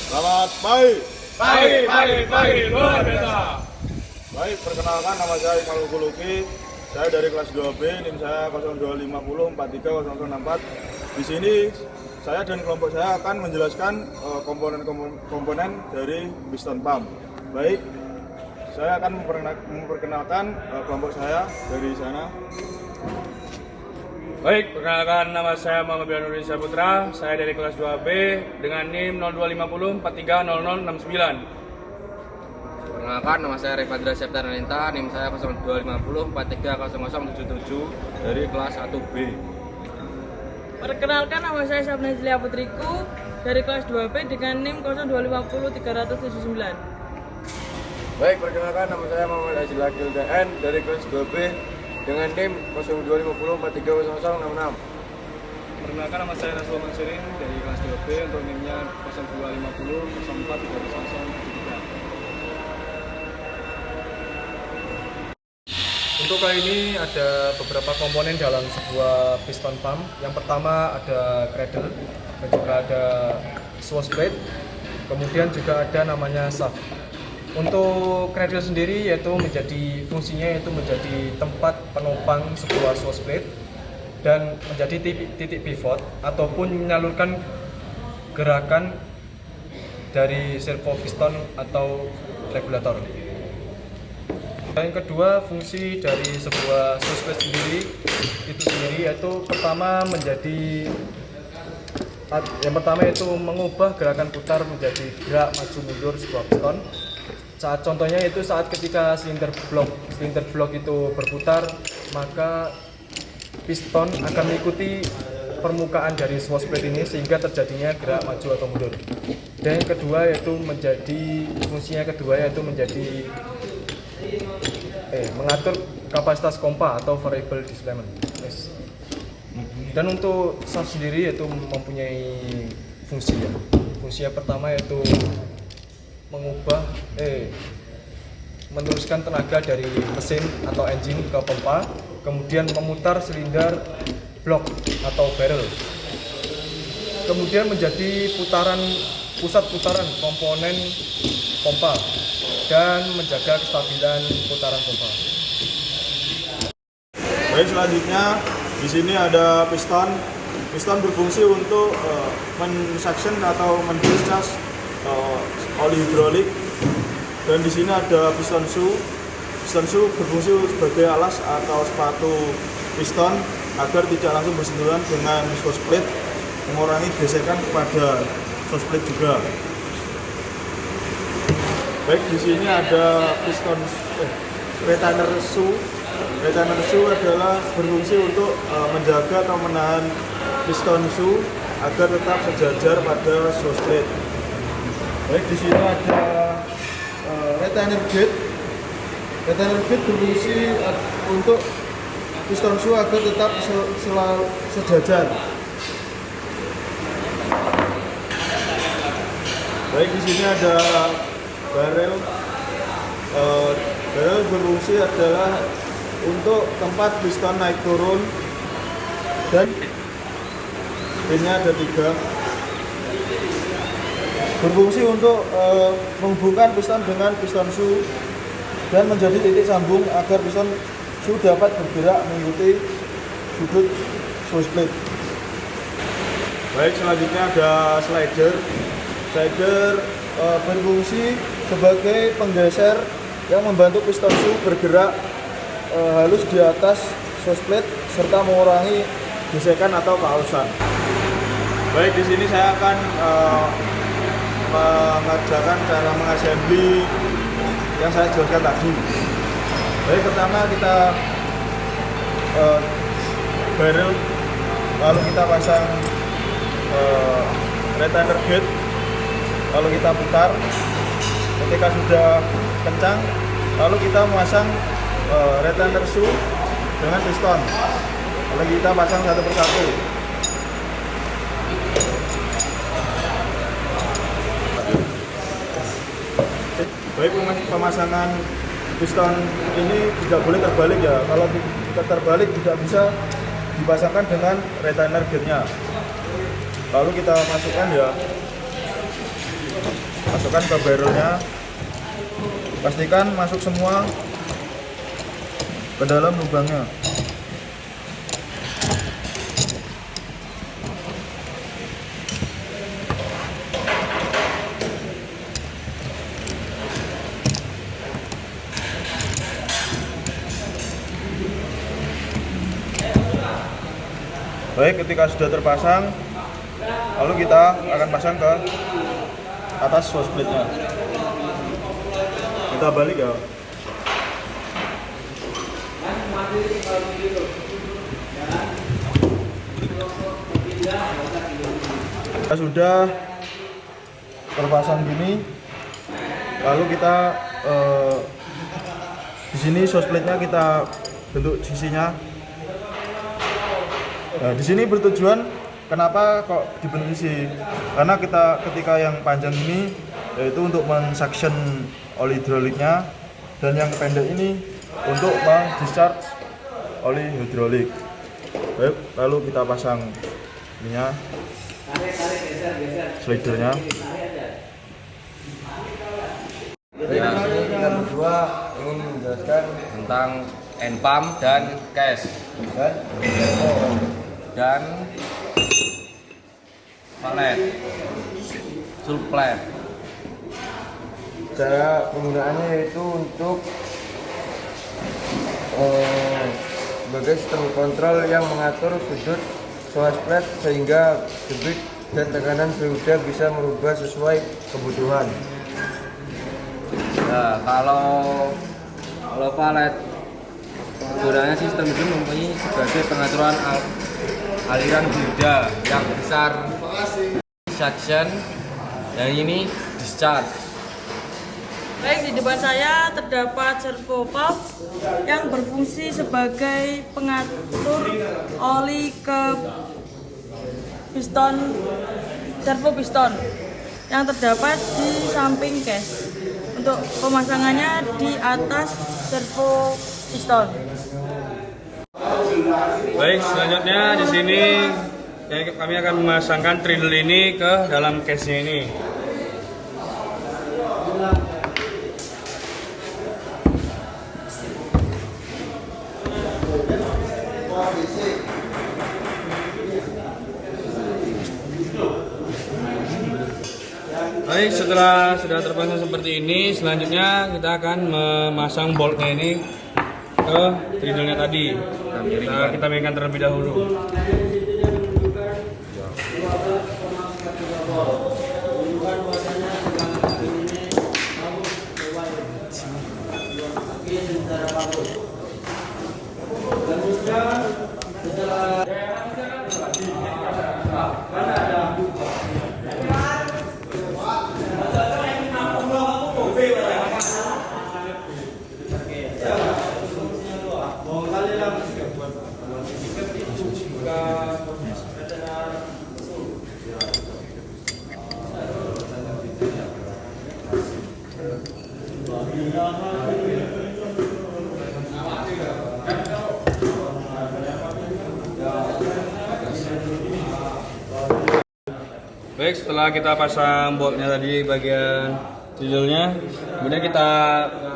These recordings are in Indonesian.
Selamat pagi. Pagi, luar biasa. Baik, perkenalkan nama saya Iqbal Luki. Saya dari kelas 2B, NIM saya 0250430064. Di sini saya dan kelompok saya akan menjelaskan komponen dari piston pump. Baik, saya akan memperkenalkan kelompok saya dari sana. Baik, perkenalkan nama saya Muhammad Nurisa Putra. Saya dari kelas 2B dengan NIM 0250430069. Perkenalkan, nama saya Revadra Septar Nalinta, NIM saya 0250430077 dari kelas 1B. Perkenalkan, nama saya Sabna Zilia Putriku dari kelas 2B dengan NIM 02503039. Baik, perkenalkan nama saya Muhammad Azil Akil DN dari kelas 2B dengan NIM 0250430066. Perkenalkan, nama saya Rasul Mansurin dari kelas 2B untuk NIM-nya 0250043073. Untuk kali ini ada beberapa komponen dalam sebuah piston pump. Yang pertama ada cradle dan juga ada sway plate. Kemudian juga ada namanya shaft. Untuk cradle sendiri fungsinya yaitu menjadi tempat penopang sebuah sway plate dan menjadi titik pivot ataupun menyalurkan gerakan dari servo piston atau regulator. Yang kedua, fungsi dari sebuah sway plate sendiri yaitu yang pertama yaitu mengubah gerakan putar menjadi gerak maju mundur sebuah piston. Contohnya itu saat ketika silinder blok itu berputar, maka piston akan mengikuti permukaan dari sway plate ini sehingga terjadinya gerak maju atau mundur. Dan yang kedua yaitu mengatur kapasitas pompa atau variable displacement. Yes. Dan untuk shaft sendiri yaitu mempunyai fungsi yang pertama yaitu meneruskan tenaga dari mesin atau engine ke pompa, kemudian memutar silinder blok atau barrel, kemudian menjadi pusat putaran komponen pompa dan menjaga kestabilan putaran pompa. Baik, selanjutnya di sini ada piston. Piston berfungsi untuk men-suction atau men-discharge oli hidrolik. Dan di sini ada piston shoe. Piston shoe berfungsi sebagai alas atau sepatu piston agar tidak langsung bersentuhan dengan sway plate, mengurangi gesekan kepada sway plate juga. Baik, di sini ada piston retainer shoe. Retainer shoe adalah berfungsi untuk menjaga atau menahan piston shoe agar tetap sejajar pada sway plate. Baik, di sini ada retainer gate. Retainer gate berfungsi untuk piston shoe agar tetap selalu sejajar. Baik, di sini ada barrel. Barrel berfungsi adalah untuk tempat piston naik turun, dan pinnya ada 3. Berfungsi untuk menghubungkan piston dengan piston shoe dan menjadi titik sambung agar piston shoe dapat bergerak mengikuti sudut sway plate. Baik, selanjutnya ada slider. Slider berfungsi sebagai penggeser yang membantu piston shoe bergerak halus di atas sway plate serta mengurangi gesekan atau kehalusan. Baik, di sini saya akan mengajarkan cara mengassembly yang saya jelaskan tadi. Baik, pertama kita barrel, lalu kita pasang retainer gate, lalu kita putar. Ketika sudah kencang, lalu kita memasang retainer shoe dengan piston, lalu kita pasang satu persatu. Baik, pemasangan piston ini tidak boleh terbalik ya. Kalau terbalik tidak bisa dipasangkan dengan retainer gate-nya. Lalu kita masukkan ya. masukkan ke barrelnya. Pastikan masuk semua ke dalam lubangnya. Baik, ketika sudah terpasang, lalu kita akan pasang ke atas sauce plate-nya. Kita balik ya. Kita sudah terpasang gini, lalu kita di sini sauce plate-nya kita bentuk sisinya. Nah, di sini bertujuan kenapa kok dibentuk sisi? Karena kita ketika yang panjang ini yaitu untuk men-suction oli hidroliknya, dan yang pendek ini untuk men-discharge oli hidrolik. Baik, lalu kita pasang ininya, slidernya. Ya, Kita berdua ingin menjelaskan tentang end pump dan case dan valet, suplet. cara penggunaannya yaitu untuk sebagai sistem kontrol yang mengatur sudut sauce plate sehingga debit dan tekanan fluida bisa merubah sesuai kebutuhan. Nah, kalau valet gunanya sistem itu mempunyai sebagai pengaturan aliran fluida yang besar suction, yang ini discharge. Baik, di depan saya terdapat servo valve yang berfungsi sebagai pengatur oli ke piston, servo piston yang terdapat di samping case. Untuk pemasangannya di atas servo piston. Baik, selanjutnya di sini kami akan memasangkan trindle ini ke dalam case-nya ini. Baik, setelah sudah terpasang seperti ini, selanjutnya kita akan memasang boltnya ini ke trindle-nya tadi. Kita mainkan terlebih dahulu. Baik, setelah kita pasang boltnya tadi bagian trindle-nya, kemudian kita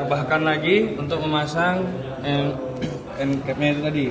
rebahkan lagi untuk memasang end cap-nya itu tadi.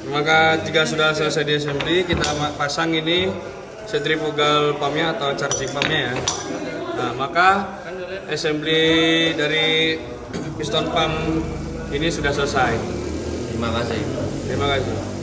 Maka jika sudah selesai di assembly, kita pasang ini centrifugal pumpnya atau charging pumpnya ya. Nah, maka assembly dari piston pump ini sudah selesai. Terima kasih. Terima kasih.